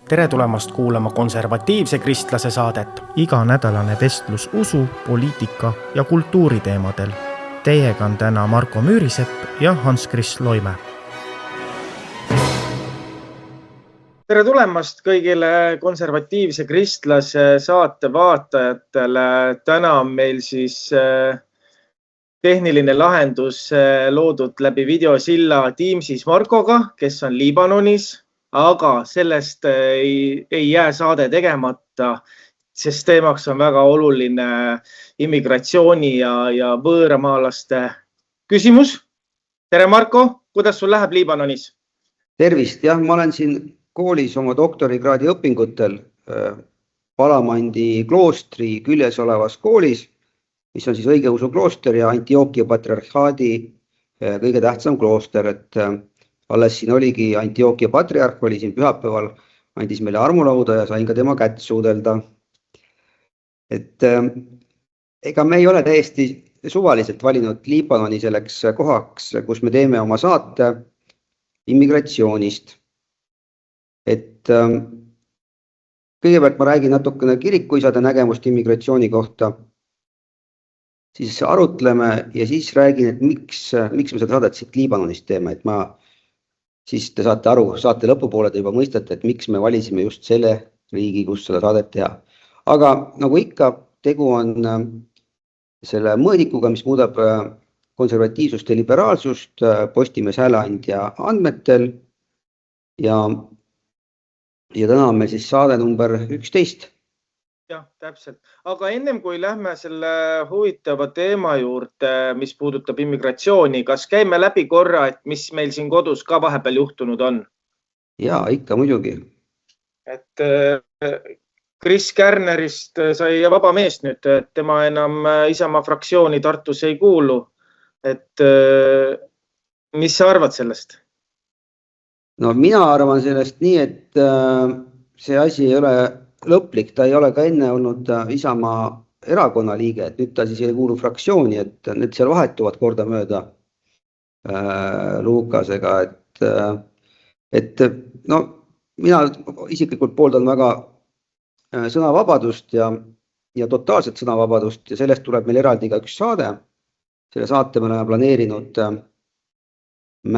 tere tulemast kuulama konservatiivse kristlase saadet. Iganädalane vestlus usu, poliitika ja kultuuri teemadel. Teiega on täna Marko Müürisepp ja Hans-Kris Loime. Tere tulemast kõigile konservatiivse kristlase saate vaatajatele. Täna on meil siis tehniline lahendus loodud läbi videosilla Teamsis Markoga, kes on Liibanonis, aga sellest ei jää saade tegemata, sest teemaks on väga oluline immigratsiooni ja võõramaalaste küsimus. Tere Marko, kuidas sul läheb Liibanonis? Tervist, jah, ma olen siin koolis oma doktorikraadi õpingutel Palamandi kloostri küljes olevas koolis, mis on siis õigeusu klooster ja Antioquia patriarhaadi kõige tähtsam klooster, et alles siin oligi Antioquia patriarh, oli siin pühapäeval, andis meile armulauda ja sain ka tema kätt suudelda. Et ega me ei ole täiesti suvaliselt valinud Liibanoni selleks kohaks, kus me teeme oma saate immigratsioonist. Et kõigepealt ma räägin natukene kirikuisade nägemust immigratsiooni kohta, siis arutleme ja siis räägin, et miks me seda saadet siit Liibanonist teeme, et siis te saate aru, saate lõpupoole te juba mõistate, et miks me valisime just selle riigi, kus seda saadet teha. Aga nagu ikka, tegu on selle mõõdikuga, mis muudab konservatiivsust ja liberaalsust Postimees Hääleandja andmetel ja täna on meil siis saade number 11. Jah, täpselt. Aga ennem kui lähme selle huvitava teema juurde, mis puudutab immigratsiooni, kas käime läbi korra, et mis meil siin kodus ka vahepeal juhtunud on? Jaa, ikka muidugi. Et Kris Kärnerist sai vaba mees nüüd, et tema enam Isamaa fraktsiooni Tartus ei kuulu. Et mis sa arvad sellest? No mina arvan sellest nii, et see asi ei ole lõplik, ta ei ole ka enne olnud Isamaa erakonna liige, et nüüd ta siis ei kuulu fraktsiooni, et need seal vahetuvad korda mööda Lukasega, et no mina isiklikult pooldan väga sõnavabadust ja totaalset sõnavabadust ja sellest tuleb meil eraldi ka üks saade. Selle saate me oleme planeerinud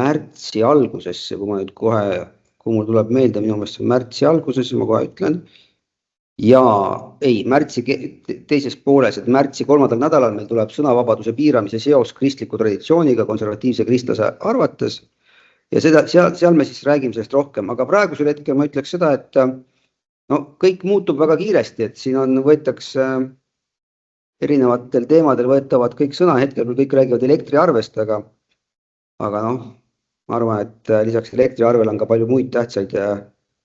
märtsi algusesse, kui ma nüüd kohe, kui mul tuleb meelde, minu meelest märtsi algusesse, ma kohe ütlen. Ja ei, märtsi teises pooles, et märtsi 3. nädalal meil tuleb sõnavabaduse piiramise seos kristliku traditsiooniga konservatiivse kristlase arvates ja seal me siis räägime sellest rohkem, aga praegusel hetkel ma ütleks seda, et no kõik muutub väga kiiresti, et siin võetakse erinevatel teemadel võetavad kõik sõna hetkel, kui kõik räägivad elektriarvest, aga noh, ma arvan, et lisaks elektriarvel on ka palju muid tähtsaid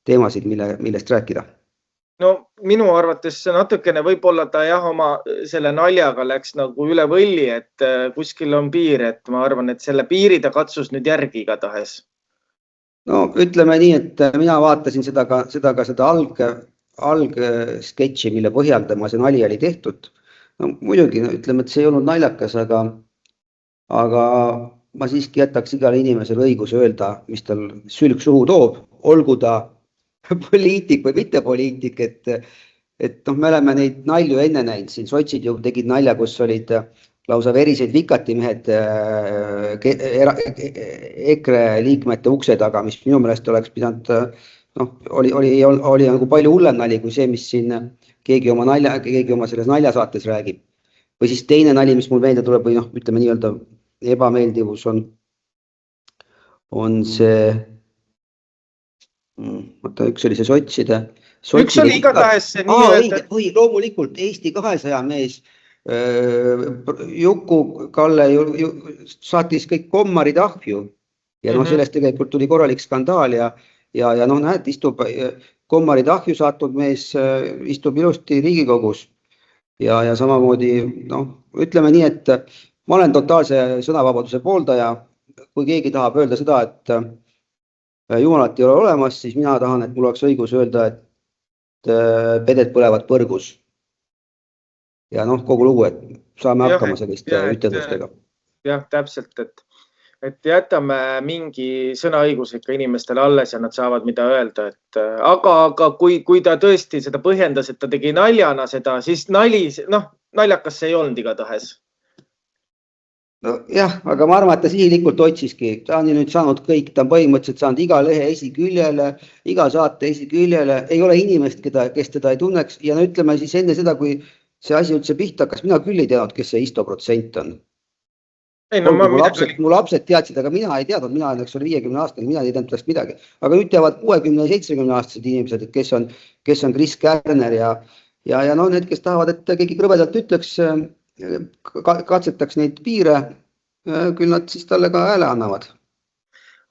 teemasid, millest rääkida. No minu arvates natukene võib-olla ta oma selle naljaga läks nagu üle võlli, et kuskil on piir, et ma arvan, et selle piiri ta katsus nüüd järgi igatahes. No ütleme nii, et mina vaatasin seda algsketši, mille põhjal tema see nali oli tehtud. No muidugi, ütleme, et see ei olnud naljakas, aga ma siiski jätaks igale inimesele õiguse öelda, mis tal sülg suhu toob, olgu ta poliitik või mitte poliitik, et me oleme neid nalju enne näinud, siin sotsid ju tegid nalja, kus olid lausa veriseid vikatimehed EKRE liikmete ukse taga, mis minu meelest oleks pidanud, oli nagu palju hullem nali kui see, mis siin keegi oma selles naljasaates räägib. Või siis teine nali, mis mul meelde tuleb, või ütleme nii-öelda ebameeldivus on see üks oli see sotside. Üks oli igatahes see nii. Loomulikult Eesti 200 mees Juku-Kalle saatis kõik kommarid ahju ja sellest tegelikult tuli korralik skandaal ja näed, istub kommarid ahju saatnud mees, istub ilusti Riigikogus ja samamoodi, ütleme nii, et ma olen totaalse sõnavabaduse pooldaja, kui keegi tahab öelda seda, et Jumalat ei ole olemas, siis mina tahan, et mul oleks õigus öelda, et peded põlevad põrgus. Ja kogu lugu, et saame hakkama selliste ütelustega. Jah, täpselt, et et jätame mingi sõnaõiguse ikka inimestele alles ja nad saavad mida öelda, et aga kui ta tõesti seda põhjendas, et ta tegi naljana seda, siis naljakas see ei olnud igatahes. Nojah, aga ma arvan, et ta sihilikult otsiski, ta on ju nüüd saanud kõik, ta on põhimõtteliselt saanud iga lehe esiküljele, iga saate esiküljele, ei ole inimest, kes teda ei tunneks ja no ütleme siis enne seda, kui see asi üldse pihta hakkas, mina küll ei teadnud, kes see Isto Protsent on. Mu lapsed teadsid, aga mina ei teadnud, mina olen 50 aastane, mina ei teadnud sellest midagi. Aga nüüd teavad 60-70 aastased inimesed, et kes on Chris Kärner ja no need, kes tahavad, et keegi krõbedalt ütleks, katsetaks neid piire, küll nad siis talle ka hääle annavad.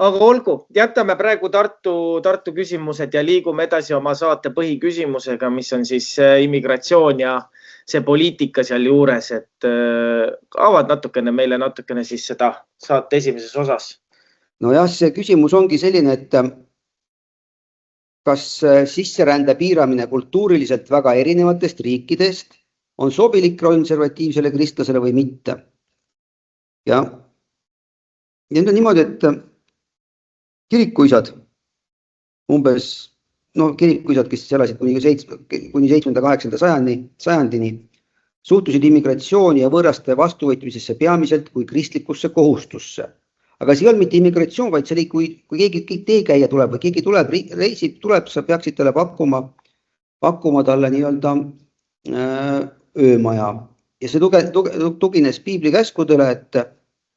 Aga olgu, jätame praegu Tartu küsimused ja liigume edasi oma saate põhiküsimusega, mis on siis immigratsioon ja see poliitika seal juures, et avad meile natukene siis seda saate esimeses osas. Nojah, see küsimus ongi selline, et kas sisserände piiramine kultuuriliselt väga erinevatest riikidest on sobilik konservatiivsele kristlasele või mitte. Ja nüüd on niimoodi, et kirikuisad, kirikuisad, kes elasid kuni 7.–8. sajandini, suhtusid immigratsiooni ja võõraste vastuvõtmisesse peamiselt kui kristlikusse kohustusse. Aga see ei olnud mitte immigratsioon, vaid see oli, kui keegi teekäija tuleb või keegi tuleb, reisib, tuleb, sa peaksid talle pakkuma talle nii-öelda öömaja ja see tugines piibli käskudele, et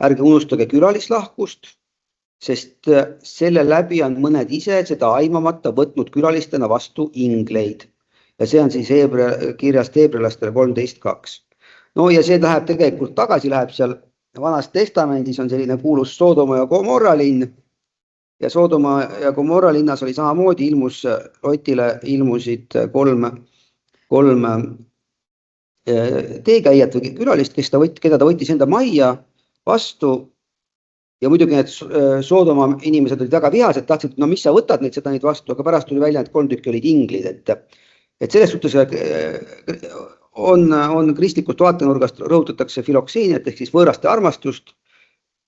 ärge unustage külalislahkust, sest selle läbi on mõned ise seda aimamata võtnud külalistena vastu ingleid ja see on siis kirjast Heebrealastele 13.2. No ja see läheb tegelikult tagasi, läheb seal Vanas Testamendis on selline kuulus Soodoma ja Gomorra linn ja Soodoma ja Gomorra linnas oli samamoodi Lotile ilmusid kolm teekäijat või külalist, keda ta võttis enda majja vastu ja muidugi need Soodoma inimesed olid väga vihased, tahtsid, no mis sa võtad neid vastu, aga pärast tuli välja, et 3 tükki olid inglid, et selles suhtes on kristlikust vaatenurgast rõhutatakse filokseeniat ehk siis võõraste armastust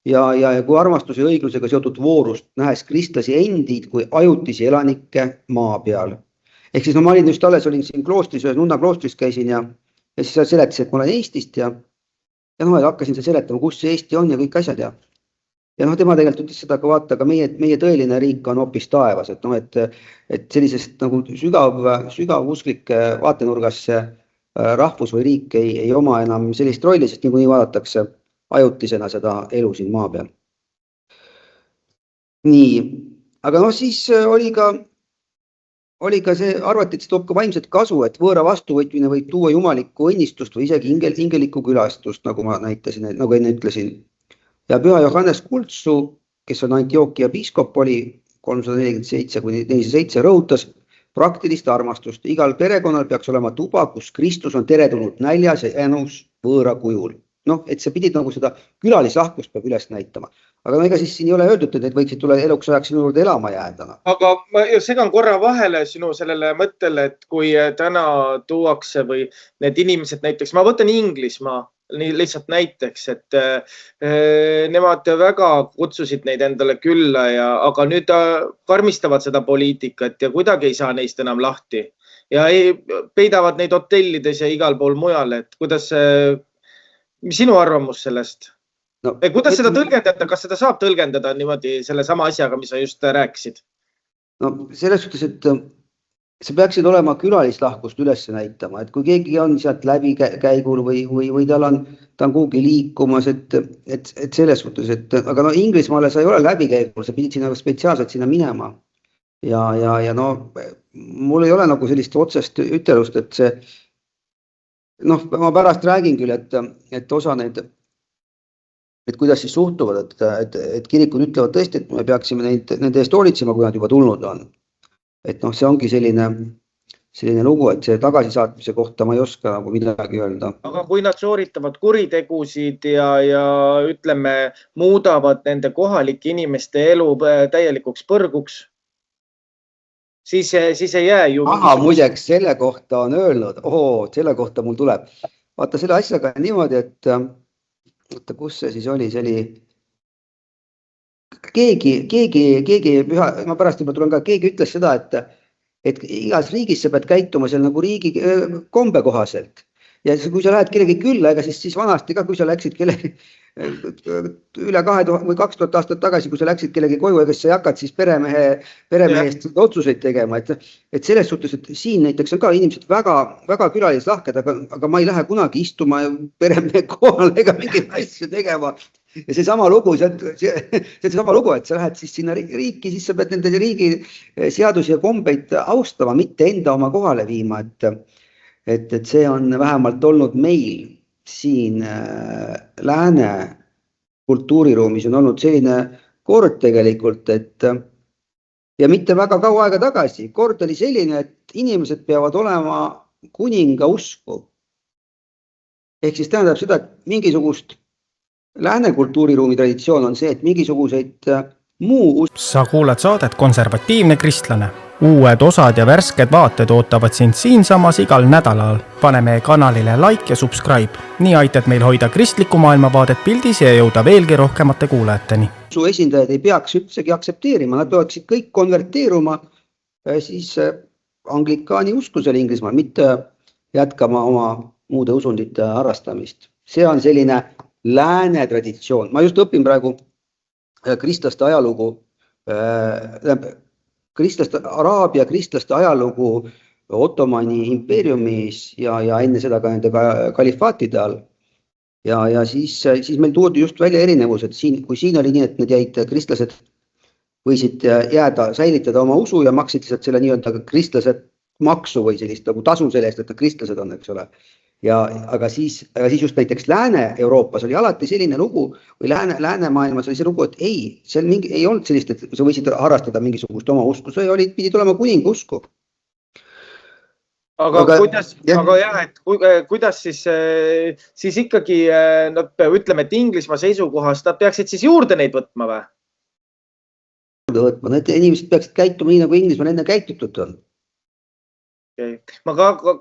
ja kui armastuse ja õiglusega seotud voorust, nähes kristlasi endid kui ajutisi elanikke maa peal. Ehk siis ma olin just alles, olin siin kloostris, ühes nunna kloostris käisin ja siis sa seletasid, et ma olen Eestist ja hakkasin seletama, kus see Eesti on ja kõik asjad ja tema tegelikult ütles seda, aga vaata, aga meie tõeline riik on hoopis taevas, et sellisest nagu sügav usklike vaatenurgas rahvus või riik ei oma enam sellist rolli, sest niikuinii vaadatakse ajutisena seda elu siin maa peal. Nii, aga siis oli ka see, arvati, et see toob ka vaimset kasu, et võõra vastuvõtmine võib tuua jumalikku õnnistust või isegi ingelikku külastust, nagu ma näitasin, nagu enne ütlesin. Ja Püha Johannes Kultsu, kes on Antioquia piiskop, oli 347–407 rõhutas praktilist armastust. Igal perekonnal peaks olema tuba, kus Kristus on teretulnud näljas ja jänus võõra kujul. Et see pidid nagu seda külalislahkust peab üles näitama. Aga ega siis siin ei ole öeldud, et need võiksid tulla eluks ajaks sinu juurde elama jääda. Aga ma segan korra vahele sinu sellele mõttele, et kui täna tuuakse või need inimesed näiteks, ma võtan Inglismaa lihtsalt näiteks, et nemad väga kutsusid neid endale külla, aga nüüd karmistavad seda poliitikat ja kuidagi ei saa neist enam lahti ja peidavad neid hotellides ja igal pool mujal, et mis sinu arvamus sellest? Kuidas seda tõlgendada, kas seda saab tõlgendada niimoodi selle sama asjaga, mis sa just rääkisid? Selles suhtes, et sa peaksid olema külalislahkust üles näitama, et kui keegi on sealt läbikäigul või ta on kuhugi liikumas, et selles suhtes, aga Inglismaale sa ei ole läbikäigul, sa pidid sinna spetsiaalselt sinna minema ja mul ei ole nagu sellist otsest ütelust, et see ma pärast räägin küll, et osa neid, et kuidas siis suhtuvad, et kirikud ütlevad tõesti, et me peaksime nende eest hoolitsema, kui nad juba tulnud on. Et see ongi selline lugu, et see tagasisaatmise kohta ma ei oska nagu midagi öelda. Aga kui nad sooritavad kuritegusid ja ütleme, muudavad nende kohalike inimeste elu täielikuks põrguks, siis ei jää ju... Muideks, selle kohta on öelnud, selle kohta mul tuleb. Vaata selle asjaga niimoodi, et kus see siis oli, keegi püha, ma pärast juba tulen ka, keegi ütles seda, et igas riigis sa pead käituma seal nagu riigi kombe kohaselt. Ja kui sa lähed kellegi külla, ega siis vanasti ka, kui sa läksid kellegi üle 2000 või 2000 aastat tagasi, kui sa läksid kellegi koju, ega sa ei hakanud siis peremehest otsuseid tegema, et selles suhtes, et siin näiteks on ka inimesed väga külalislahked, aga ma ei lähe kunagi istuma peremehe kohale ega mingeid asju tegema. Ja seesama lugu, et sa lähed siis sinna riiki, siis sa pead nende riigi seadusi ja kombeid austama, mitte enda oma kohale viima, et see on vähemalt olnud meil siin lääne kultuuriruumis on olnud selline kord tegelikult, et ja mitte väga kaua aega tagasi, kord oli selline, et inimesed peavad olema kuninga usku. Ehk siis tähendab seda, et mingisugust lääne kultuuriruumi traditsioon on see, et mingisuguseid muu Sa kuulad saadet Konservatiivne kristlane. Uued osad ja värsked vaated ootavad sind siinsamas igal nädalal. Pane meie kanalile like ja subscribe. Nii aitad meil hoida kristlikku maailmavaadet pildis ja jõuda veelgi rohkemate kuulajateni. Usu esindajad ei peaks üldsegi aktsepteerima, nad peaksid kõik konverteeruma siis anglikaani uskusele Inglismaal, mitte jätkama oma muude usundite harrastamist. See on selline lääne traditsioon. Ma just õpin praegu kristlaste ajalugu, Araabia kristlaste ajalugu Ottomani impeeriumis ja enne seda ka nende kalifaatide all. Ja siis meil toodi just välja erinevus, et kui siin oli nii, et need jäid kristlased võisid jääda, säilitada oma usu ja maksid lihtsalt selle nii-öelda kristlased maksu või sellist nagu tasu selle eest, et nad kristlased on, eks ole. Aga siis just näiteks Lääne-Euroopas oli alati selline lugu või läänemaailmas oli see lugu, et seal ei olnud sellist, et sa võisid harrastada mingisugust oma usku, see pidid olema kuninga usku. Aga kuidas siis ikkagi, ütleme, et Inglismaa seisukohast, nad peaksid siis juurde neid võtma või? Need inimesed peaksid käituma nii, nagu Inglismaal enne käitutud on. Ma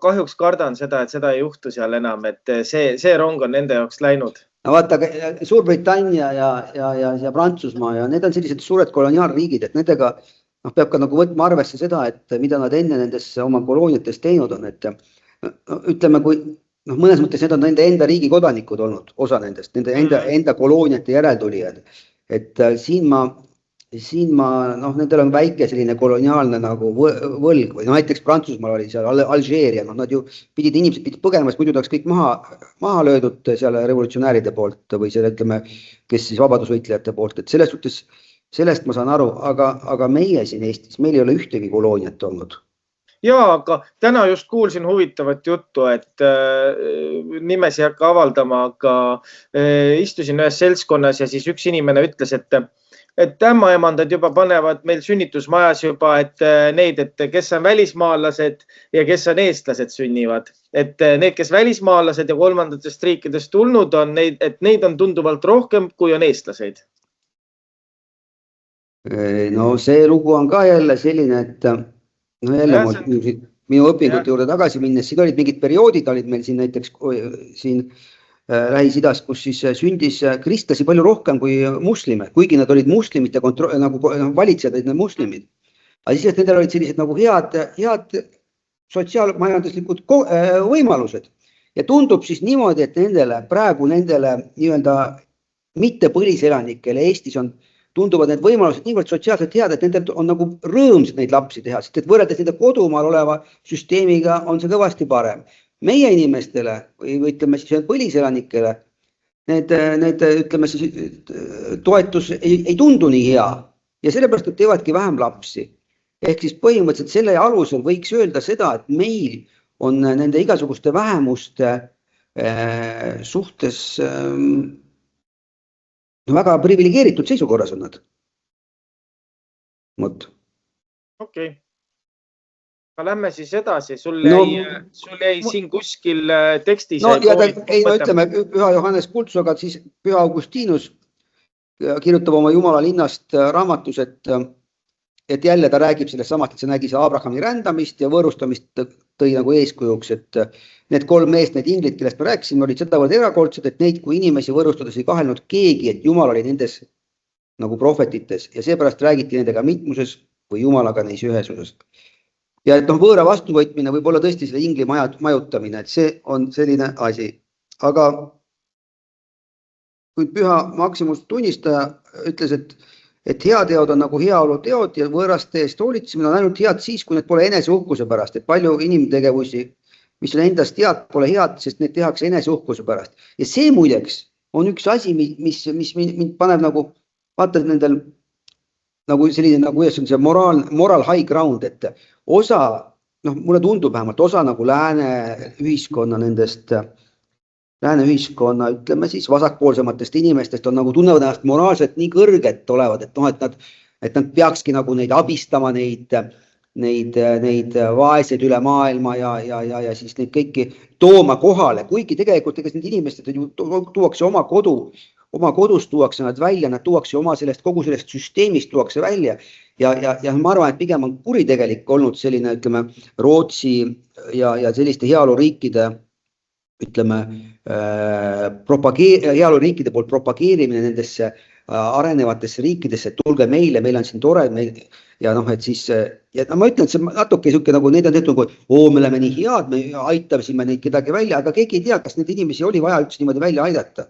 kahjuks kardan seda, et seda ei juhtu seal enam, et see rong on nende jaoks läinud. No vaata, Suurbritannia ja Prantsusmaa ja need on sellised suured koloniaalriigid, et nendega peab ka nagu võtma arvesse seda, et mida nad enne nendes oma kolooniates teinud on, et ütleme, kui mõnes mõttes need on nende enda riigi kodanikud olnud, osa nendest, nende enda kolooniate järeltulijad, et siin ma, nendel on väike selline koloniaalne nagu võlg või näiteks Prantsusmaal oli seal Alžeeria, nad ju inimesed pidid põgenema, muidu tahaks kõik maha löödud seal revolutsionääride poolt või selle, ütleme, kes siis vabadusvõitlejate poolt, et selles suhtes sellest ma saan aru, aga meie siin Eestis, meil ei ole ühtegi kolooniat olnud. Jaa, aga täna just kuulsin huvitavat juttu, et nimesi ei hakka avaldama, aga istusin ühes seltskonnas ja siis üks inimene ütles, et ämmaemandad juba panevad meil sünnitusmajas juba, et neid, et kes on välismaalased ja kes on eestlased sünnivad. Et need, kes välismaalased ja kolmandatest riikidest tulnud on, et neid on tunduvalt rohkem, kui on eestlaseid. No see lugu on ka jälle selline, et jälle minu õpingute juurde tagasi minnes, siin olid mingid perioodid, olid meil siin näiteks siin Lähis-Idas, kus siis sündis kristlasi palju rohkem kui muslime, kuigi nad olid muslimite nagu valitsejad olid need muslimid. Aga siis, et nendel olid sellised nagu head sotsiaalmajanduslikud võimalused. Ja tundub siis niimoodi, et praegu nendele nii-öelda mitte põliselanikele Eestis tunduvad need võimalused niivõrd sotsiaalselt head, et nendel on nagu rõõmsad neid lapsi teha, sest et võrreldes nende kodumaal oleva süsteemiga on see kõvasti parem. Meie inimestele või ütleme siis põliselanikele need ütleme siis toetus ei tundu nii hea ja sellepärast nad teevadki vähem lapsi. Ehk siis põhimõtteliselt selle alusel võiks öelda seda, et meil on nende igasuguste vähemuste suhtes väga privilegeeritud seisukorras on nad. Okei. Lähme siis edasi, sul jäi siin kuskil tekstis. Ütleme, Püha Johannes Kultsoga, siis Püha Augustinus kirjutab oma Jumala linnast raamatus, et jälle ta räägib sellest samast, et see nägi see Abrahami rändamist ja võõrustamist tõi nagu eeskujuks, et need 3 meest, need inglid, kellest me rääkisime, olid sedavõrd erakordsed, et neid kui inimesi võõrustades ei kahelnud keegi, et Jumal oli nendes nagu prohvetites ja seepärast räägiti nendega mitmuses või jumalaga neis ühesuses. Ja et noh, võõra vastuvõtmine võib olla tõesti selle ingli majutamine, et see on selline asi. Aga kui püha Maximus tunnistaja ütles, et heateod on nagu heaolu teod ja võõraste eest hoolitsemine on ainult head siis, kui need pole eneseuhkuse pärast, et palju inimtegevusi, mis on endast head, pole head, sest need tehakse eneseuhkuse pärast. Ja see muideks on üks asi, mis mind paneb nagu, vaatad nendel nagu selline, nagu kuidas on see moral high ground, et osa, noh, mulle tundub vähemalt osa nagu lääne ühiskonna nendest, lääne ühiskonna, ütleme siis vasakpoolsematest inimestest on nagu tunnevad ennast moraalselt nii kõrget olevad, et noh, et nad peakski nagu neid abistama, neid vaeseid üle maailma ja siis neid kõiki tooma kohale, kuigi tegelikult ega need inimesed ju tuuakse oma kodus tuuakse nad välja, nad tuuakse oma kogu sellest süsteemist tuuakse välja ja ma arvan, et pigem on kuritegelik olnud selline, ütleme, Rootsi ja selliste heaoluriikide, ütleme, heaoluriikide poolt propageerimine nendesse arenevatesse riikidesse, et tulge meile, meil on siin tore, ja noh, et siis, ja ma ütlen, et see natuke siuke nagu neid on tehtud, me oleme nii head, me aitasime neid kedagi välja, aga keegi ei tea, kas neid inimesi oli vaja üldse niimoodi välja aidata.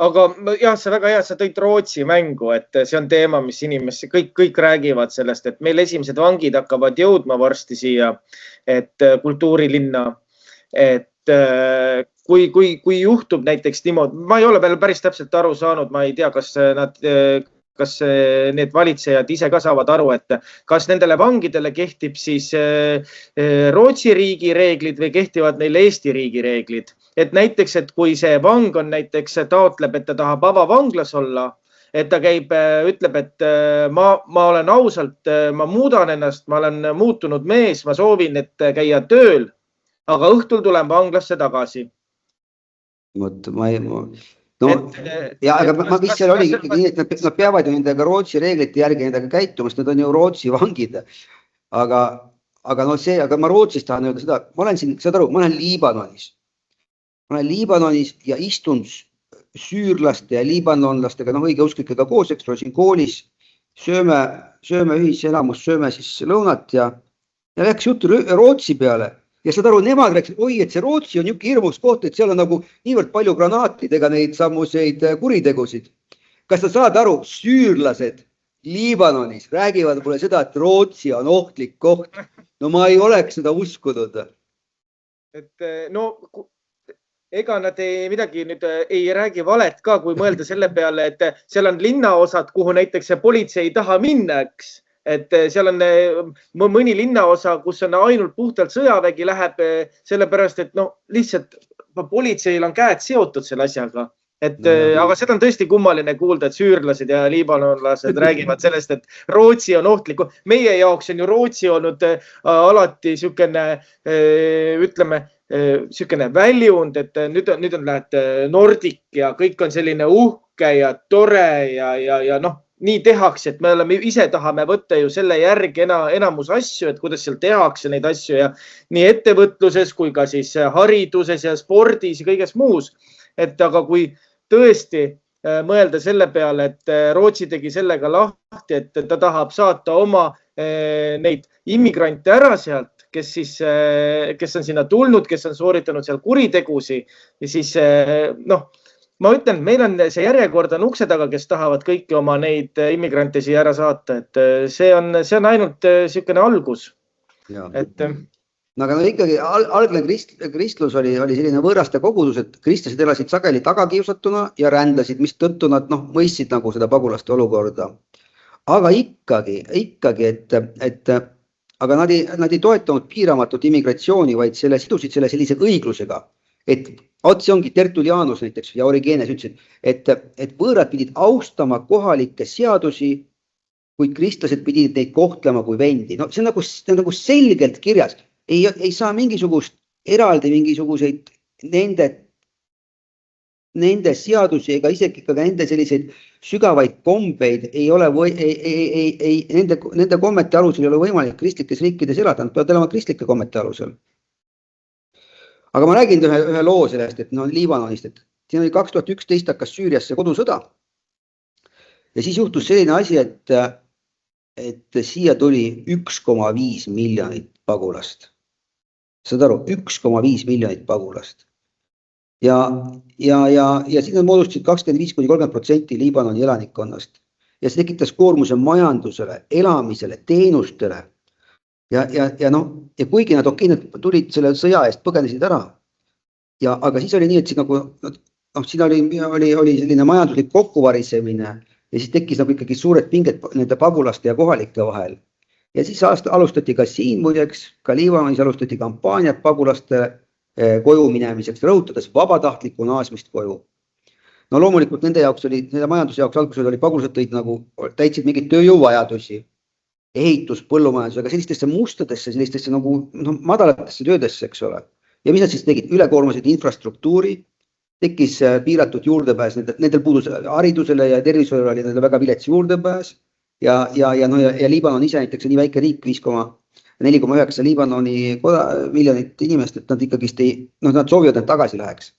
Aga jah, see väga hea, sa tõid Rootsi mängu, et see on teema, mis inimesi, kõik räägivad sellest, et meil esimesed vangid hakkavad jõudma varsti siia, et kultuurilinna, et kui juhtub näiteks niimoodi, ma ei ole veel päris täpselt aru saanud, ma ei tea, kas need valitsejad ise ka saavad aru, et kas nendele vangidele kehtib siis Rootsi riigi reeglid või kehtivad neile Eesti riigi reeglid. Et näiteks, et kui see vang on näiteks taotleb, et ta tahab avavanglas olla, et ta käib, ütleb, et ma olen ausalt, ma muudan ennast, ma olen muutunud mees, ma soovin, et käia tööl, aga õhtul tulen vanglasse tagasi. Aga mis seal oli nii, et nad peavad ju nendega Rootsi reeglite järgi nendega käituma, sest nad on ju Rootsi vangid. Aga ma Rootsist tahan öelda seda, ma olen siin, saad aru, ma olen Liibanonis. Ma olen Liibanonis ja istun süürlaste ja liibanonlastega, õigeusklikega koos, eks ole, siin koolis, sööme ühiselamus, sööme siis lõunat ja läks juttu Rootsi peale ja saad aru, nemad rääkisid, oi, et see Rootsi on niuke hirmus koht, et seal on nagu niivõrd palju granaatidega neid sammuseid kuritegusid. Kas sa saad aru, süürlased Liibanonis räägivad mulle seda, et Rootsi on ohtlik koht. No ma ei oleks seda uskunud. Et no ega nad midagi nüüd ei räägi valet ka, kui mõelda selle peale, et seal on linnaosad, kuhu näiteks see politsei ei taha minna, eks. Et seal on mõni linnaosa, kus on ainult puhtalt sõjavägi läheb, sellepärast, et lihtsalt politseil on käed seotud selle asjaga. Aga seda on tõesti kummaline kuulda, et süürlased ja liibanonlased räägivad sellest, et Rootsi on ohtlik. Meie jaoks on ju Rootsi olnud alati sükene, ütleme, sükene väljund, et nüüd on lähed Nordic ja kõik on selline uhke ja tore ja nii tehakse, et me ise tahame võtta ju selle järgi enamus asju, et kuidas seal tehakse neid asju ja nii ettevõtluses kui ka siis hariduses ja spordis ja kõiges muus. Aga kui tõesti mõelda selle peale, et Rootsi tegi sellega lahti, et ta tahab saata oma neid immigrante ära sealt, kes on sinna tulnud, kes on sooritanud seal kuritegusi ja siis ma ütlen, meil on see järjekord on ukse taga, kes tahavad kõiki oma neid immigrante siia ära saata, et see on ainult sükene algus. Aga ikkagi algne kristlus oli selline võõraste kogudus, et kristlased elasid sageli tagakiusatuna ja rändasid, mis tõttu nad mõistsid nagu seda pagulaste olukorda. Aga ikkagi, aga nad ei toetanud piiramatut immigratsiooni, vaid sidusid selle sellise õiglusega, et see ongi Tertulianus näiteks ja Origenes ütlesid, et võõrad pidid austama kohalikke seadusi, kuid kristlased pidid neid kohtlema kui vendi. See on nagu selgelt kirjas. Ei saa mingisugust eraldi mingisuguseid nende seadusi ega isegi ka nende selliseid sügavaid kombeid ei ole nende kommete alusel ei ole võimalik kristlikes riikides elada, nad peavad elama kristlike kommete alusel. Aga ma räägin ühe loo sellest, et Liibanonist, et siin oli 2011 hakkas Süüriasse kodusõda ja siis juhtus selline asi, et siia tuli 1,5 miljonit pagulast. Saad aru, 1,5 miljonit pagulast. Ja siin on moodustasid 25–30% Liibanoni elanikkonnast. Ja see tekitas koormuse majandusele, elamisele, teenustele. Ja kuigi nad tulid selle sõja eest, põgenesid ära. Aga siis oli nii, et siin oli selline majanduslik kokkuvarisemine ja siis tekkis nagu ikkagi suured pinged nende pagulaste ja kohalike vahel. Ja siis alustati ka siin muideks, ka Liibanonis alustati kampaaniat pagulaste koju minemiseks, rõhutades vabatahtlikku naasmist koju. No loomulikult nende majanduse jaoks algused oli pagulased täitsid mingeid tööjõuvajadusi, ehitus, põllumajandus, aga sellistesse mustadesse, sellistesse nagu madalatesse töödesse, eks ole. Ja mis nad siis tegid? Ülekoormasid infrastruktuuri, tekkis piiratud juurdepääs, nendel puudus haridusele ja tervishoiule oli nendel väga vilets juurdepääs ja Liibanon ise näiteks on nii väike riik, 4,9 Liibanoni miljonit inimest, et nad ikkagi nad soovivad, et tagasi läheks.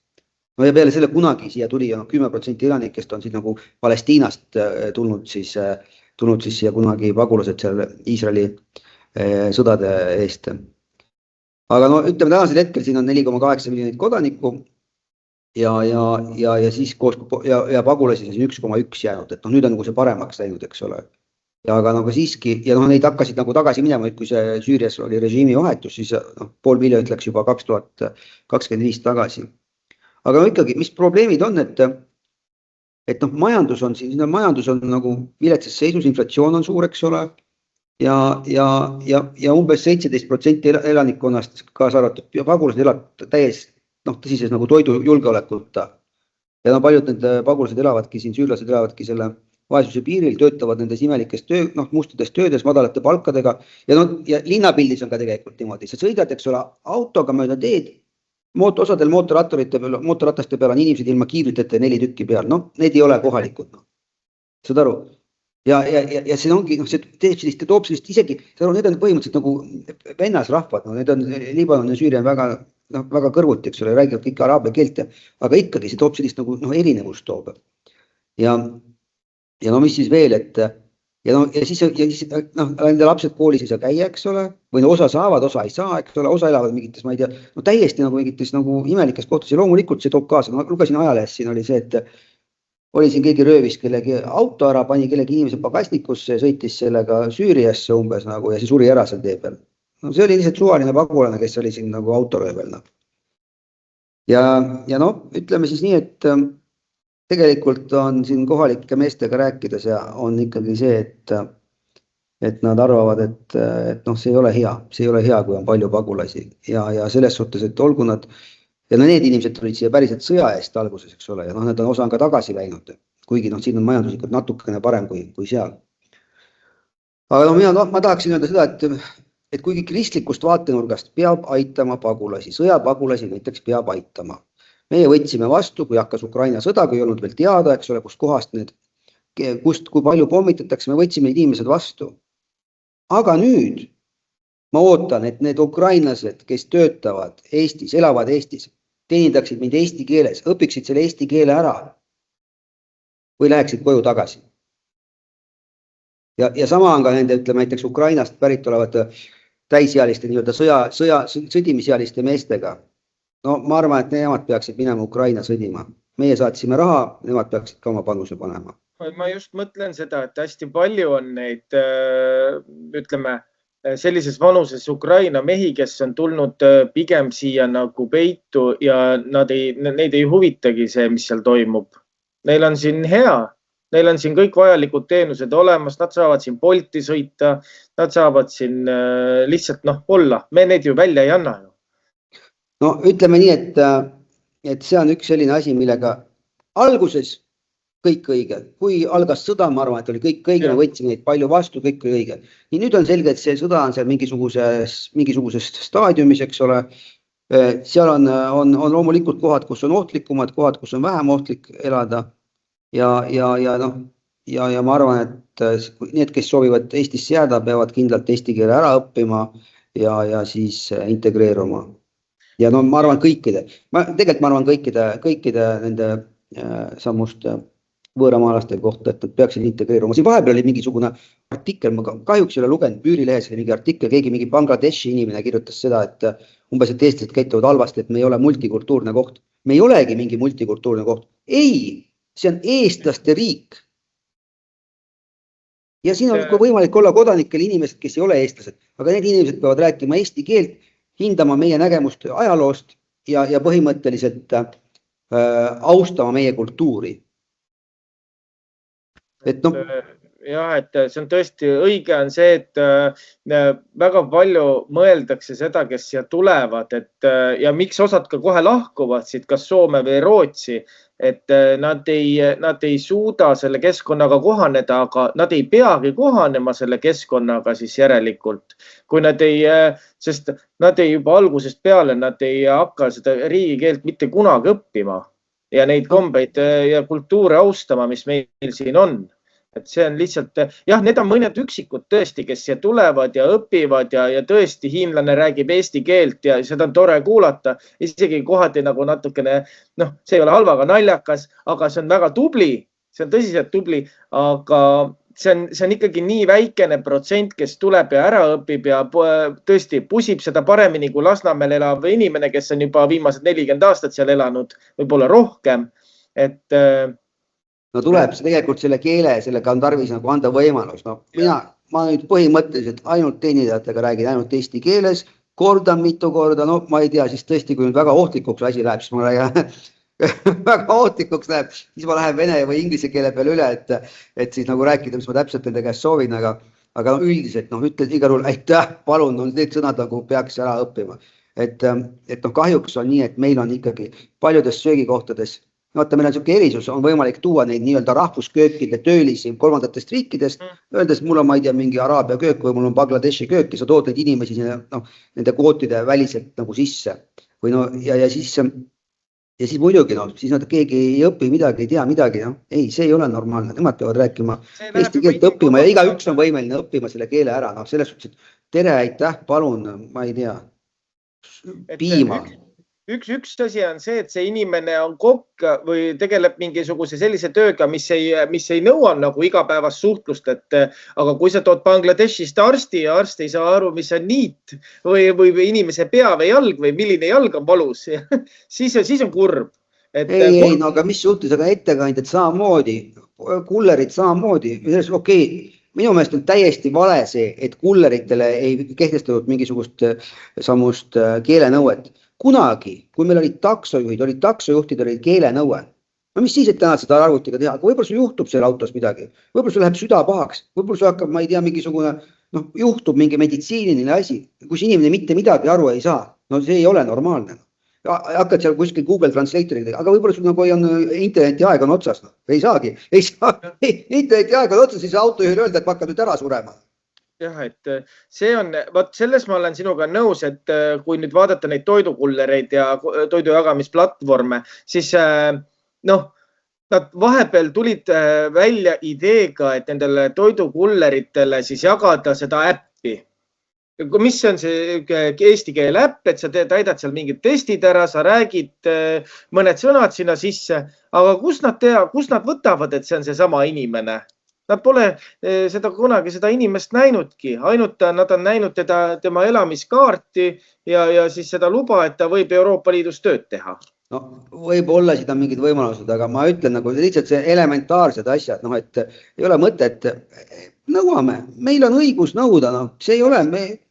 No ja peale selle kunagi siia tuli 10% elanikest on siin nagu Palestiinast tulnud siis siia kunagi pagulased seal Iisraeli sõdade eest. Aga ütleme tänasel hetkel siin on 4,8 miljonit kodanikku ja siis koos ja pagulasi 1,1 jäänud, et nüüd on nagu see paremaks läinud, eks ole. Ja aga nagu siiski, ja neid hakkasid nagu tagasi minema, kui see Süürias oli režiimi vahetus, siis 500 miljonit läks juba 2025 tagasi. Aga ikkagi, mis probleemid on, et majandus on nagu viletsas seisus, inflatsioon on suur, eks ole, ja umbes 17% elanikkonnast, kaasa arvatud pagulased elab tõsises nagu toidujulgeolekuta. Ja paljud need pagulased elavadki siin, süürlased elavadki selle vaesuse piiril, töötavad nendes imelikes mustades töödes, madalate palkadega ja linnapildis on ka tegelikult niimoodi. Sa sõidad, eks ole, autoga mööda teed, osadel mootorrataste peal on inimesed ilma kiivritete 4 tükki peal, need ei ole kohalikud. Saad aru? Ja see ongi, see toob sellist isegi, need on põhimõtteliselt nagu vennasrahvad, need on Liibanon ja Süüria väga kõrvuti, eks ole, räägivad kõik araabia keelt, aga ikkagi see toob sellist nagu erinevust toob. Ja mis siis veel, ja siis nende lapsed koolis ei saa käia, eks ole, või osa saavad, osa ei saa, eks ole, osa elavad mingites, ma ei tea, täiesti nagu mingites nagu imelikes kohtades ja loomulikult see toob kaasa, lugesin ajalehest, siin oli see, et oli siin keegi röövis kellegi auto ära, pani kellegi inimese pagasnikusse ja sõitis sellega Süüriasse umbes nagu ja see suri ära seal tee peal. See oli lihtsalt suvaline pagulane, kes oli siin nagu autoröövel. Ja ütleme siis nii, et tegelikult on siin kohalike meestega rääkides ja on ikkagi see, et nad arvavad, et see ei ole hea, kui on palju pagulasi ja selles suhtes, et olgu nad, ja need inimesed tulid siia päriselt sõja eest alguses, eks ole, ja nad on osa ka tagasi läinud, kuigi siin on majanduslikult natukene parem kui seal. Aga ma tahaksin öelda seda, et kuigi kristlikust vaatenurgast peab aitama pagulasi, sõjapagulasi näiteks peab aitama. Meie võtsime vastu, kui hakkas Ukraina sõda, kui ei olnud veel teada, eks ole, kust kohast kui palju pommitatakse, me võtsime need inimesed vastu. Aga nüüd ma ootan, et need ukrainlased, kes töötavad Eestis, elavad Eestis, teenindaksid mind eesti keeles, õpiksid selle eesti keele ära või läheksid koju tagasi. Ja sama on ka nende, ütleme näiteks Ukrainast pärit olevad täisealiste sõdimisealiste meestega. Ma arvan, et nemad peaksid minema Ukraina sõdima. Meie saatsime raha, nemad peaksid ka oma panuse panema. Ma just mõtlen seda, et hästi palju on neid, ütleme, sellises vanuses Ukraina mehi, kes on tulnud pigem siia nagu peitu ja neid ei huvitagi see, mis seal toimub. Neil on siin hea, neil on siin kõik vajalikud teenused olemas, nad saavad siin Bolti sõita, nad saavad siin lihtsalt olla. Me neid ju välja ei anna ju. Ütleme nii, et see on üks selline asi, millega alguses kõik õige. Kui algas sõda, ma arvan, et oli kõik õige, me võtsime neid palju vastu, kõik oli õige. Nii nüüd on selge, et see sõda on seal mingisuguses staadiumis, eks ole. Seal on loomulikult kohad, kus on ohtlikumad, kohad, kus on vähem ohtlik elada. Ja ma arvan, et need, kes soovivad Eestisse jääda, peavad kindlalt eesti keele ära õppima ja siis integreeruma. Ja ma arvan kõikide nende sammust võõramaalaste kohta, et nad peaksid integreeruma. Siin vahepeal oli mingisugune artikkel, ma kahjuks ei ole lugenud, Müürilehes oli mingi artikkel, keegi mingi Bangladeshi inimene kirjutas seda, et umbes, et eestlased käituvad halvasti, et me ei ole multikultuurne koht. Me ei olegi mingi multikultuurne koht. Ei, see on eestlaste riik. Ja siin on võimalik olla kodanikel inimesed, kes ei ole eestlased, aga need inimesed peavad rääkima eesti keelt, hindama meie nägemust ajaloost ja põhimõtteliselt austama meie kultuuri. Et noh, jah, et see on tõesti õige on see, et väga palju mõeldakse seda, kes siia tulevad, et ja miks osad ka kohe lahkuvad siit, kas Soome või Rootsi, et nad ei suuda selle keskkonnaga kohaneda, aga nad ei peagi kohanema selle keskkonnaga siis järelikult, kui sest nad ei juba algusest peale, nad ei hakka seda riigikeelt mitte kunagi õppima ja neid kombeid ja kultuure austama, mis meil siin on. Et see on lihtsalt, jah, need on mõned üksikud tõesti, kes siia tulevad ja õpivad ja tõesti hiinlane räägib eesti keelt ja seda on tore kuulata. Isegi kohati nagu natukene, see ei ole halvaga naljakas, aga see on väga tubli, see on tõsiselt tubli, aga see on ikkagi nii väikene protsent, kes tuleb ja ära õpib ja tõesti pusib seda paremini kui Lasnamäel elav inimene, kes on juba viimased 40 aastat seal elanud, võib-olla rohkem, et no tuleb see tegelikult selle keele, sellega on tarvis nagu anda võimalus. No, ma nüüd põhimõtteliselt ainult teenindajatega räägin ainult eesti keeles, kordan mitu korda, ma ei tea, siis tõesti, kui nüüd väga ohtlikuks asi läheb, siis ma räägin, väga ohtlikuks läheb, siis ma lähen vene või inglise keele peale üle, et siis nagu rääkida, mis ma täpselt nende käest soovin, aga üldiselt ütled igal juhul, aitäh, palun, need sõnad nagu peaks ära õppima. Et kahjuks on nii, et meil on ikkagi paljudes söögikohtades vaata, meil on selline erisus, on võimalik tuua neid nii-öelda rahvusköökide töölisi kolmandatest riikidest, öeldes, mul on, ma ei tea, mingi Araabia köök või mul on Bangladeshi köök ja sa tood neid inimesi nende kvootide väliselt nagu sisse. Või ja siis muidugi, siis nad keegi ei õpi midagi, ei tea midagi. Ei, see ei ole normaalne, nemad peavad rääkima eesti keelt õppima ja igaüks on võimeline õppima selle keele ära. Selles suhtes, et tere, aitäh, palun, ma ei tea, piima. Üks asi on see, et see inimene on kokk või tegeleb mingisuguse sellise tööga, mis ei nõua nagu igapäevast suhtlust, aga kui sa tood Bangladeshist arsti ja arst ei saa aru, mis on niit või inimese pea või jalg või milline jalg on valus, siis on kurb. Ei, aga mis suhtes, aga ettekandjad samamoodi, kullerid samamoodi, okei. Minu meelest on täiesti vale see, et kulleritele ei kehtestatud mingisugust samust keelenõuet. Kunagi, kui meil olid taksojuhtid olid keelenõue. No mis siis, et täna seda arvutiga teha, aga võib-olla sul juhtub seal autos midagi, võib-olla sul läheb süda pahaks, võib-olla sul hakkab, ma ei tea, mingisugune, juhtub mingi meditsiiniline asi, kus inimene mitte midagi aru ei saa. No see ei ole normaalne. Hakkad seal kuskil Google Translatoriga, aga võib-olla sul nagu on interneti aeg on otsas. Ei saagi, interneti aeg on otsas, siis autojuhil öelda, et ma hakkan nüüd ära surema. Jah, et see on, selles ma olen sinuga nõus, et kui nüüd vaadata neid toidukullereid ja toidujagamisplatvorme, siis nad vahepeal tulid välja ideega, et nendele toidukulleritele siis jagada seda äppi. Mis on see eesti keele äpp, et sa täidad seal mingid testid ära, sa räägid mõned sõnad sinna sisse, aga kus nad võtavad, et see on see sama inimene? Nad pole kunagi seda inimest näinudki, ainult nad on näinud tema elamiskaarti ja siis seda luba, et ta võib Euroopa Liidus tööd teha. No, võib olla seda mingid võimalused, aga ma ütlen nagu lihtsalt see elementaarsed asjad, et ei ole mõtet, nõuame, meil on õigus nõuda, see ei ole,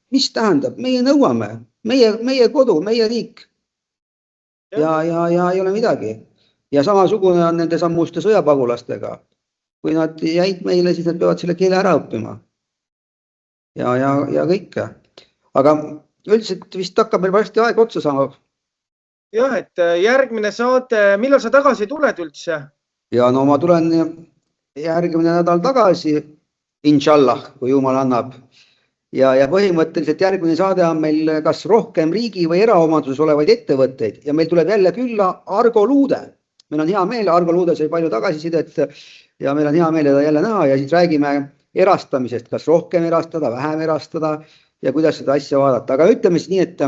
mis tähendab, meie nõuame, meie kodu, meie riik ja ei ole midagi. Ja samasugune on nende sammuste sõjapagulastega. Kui nad jäid meile, siis nad peavad selle keele ära õppima. Ja kõike. Aga üldiselt vist hakkab meil varsti aeg otsa saama. Jah, et järgmine saade, millal sa tagasi tuled üldse? Ja no ma tulen järgmine nädal tagasi, inshallah, kui jumal annab. Ja põhimõtteliselt järgmine saade on meil kas rohkem riigi või eraomanduses olevaid ettevõtteid ja meil tuleb jälle külla Argo Luude. Meil on hea meel, Argo Luude sai palju tagasisidet ja meil on hea meel teda jälle näha ja siis räägime erastamisest, kas rohkem erastada, vähem erastada ja kuidas seda asja vaadata. Aga ütleme siis nii, et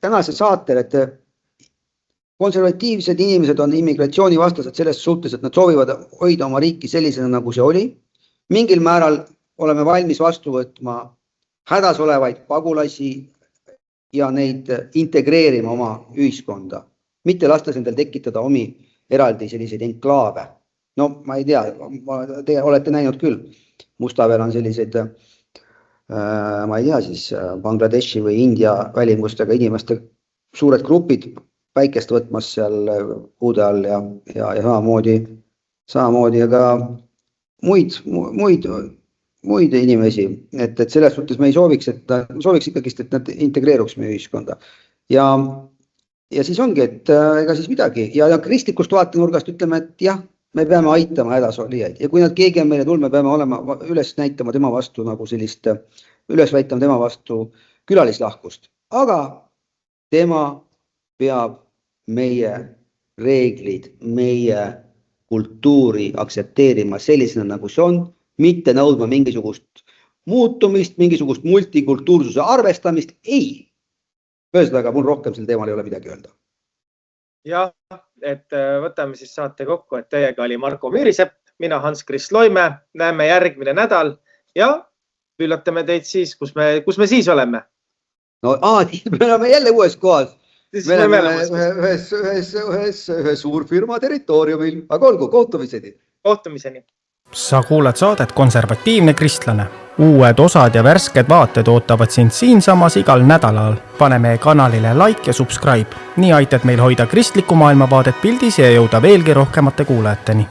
tänase saatel, et konservatiivsed inimesed on immigratsioonivastased selles suhtes, et nad soovivad hoida oma riiki sellisena, nagu see oli. Mingil määral oleme valmis vastu võtma hädas olevaid pagulasi ja neid integreerima oma ühiskonda. Mitte lastes endal tekitada omi eraldi selliseid enklaave. No ma ei tea, te olete näinud küll. Mustavel on sellised, ma ei tea siis, Bangladeshi või India välimustega inimeste suured grupid päikest võtmas seal puude all ja samamoodi aga muid inimesi, et selles suhtes me ei sooviks, sooviks ikkagist, et nad integreeruks meie ühiskonda. Ja siis ongi, et ega siis midagi. Ja kristlikust vaatenurgast ütleme, et jah, me peame aitama hädasolijaid. Ja kui nad keegi on meile tulnud, me peame olema üles näitama tema vastu nagu sellist, üles väitama tema vastu külalislahkust. Aga tema peab meie reeglid, meie kultuuri aktsepteerima sellisena, nagu see on, mitte nõudma mingisugust muutumist, mingisugust multikultuursuse arvestamist. Ei. Ühesõnaga, mul rohkem sel teemal ei ole midagi öelda. Jah, et võtame siis saate kokku, et teiega oli Marko Müürisepp, mina Hans-Krist Loime, näeme järgmine nädal ja üllatame teid siis, kus me siis oleme. No, me oleme jälle uues kohas. Me oleme ühe suurfirma territooriumil, aga olgu, kohtumiseni. Kohtumiseni. Sa kuulad saadet Konservatiivne kristlane. Uued osad ja värsked vaated ootavad sind siinsamas igal nädalal. Pane meie kanalile like ja subscribe. Nii aitad meil hoida kristlikku maailmavaadet pildis ja jõuda veelgi rohkemate kuulajateni.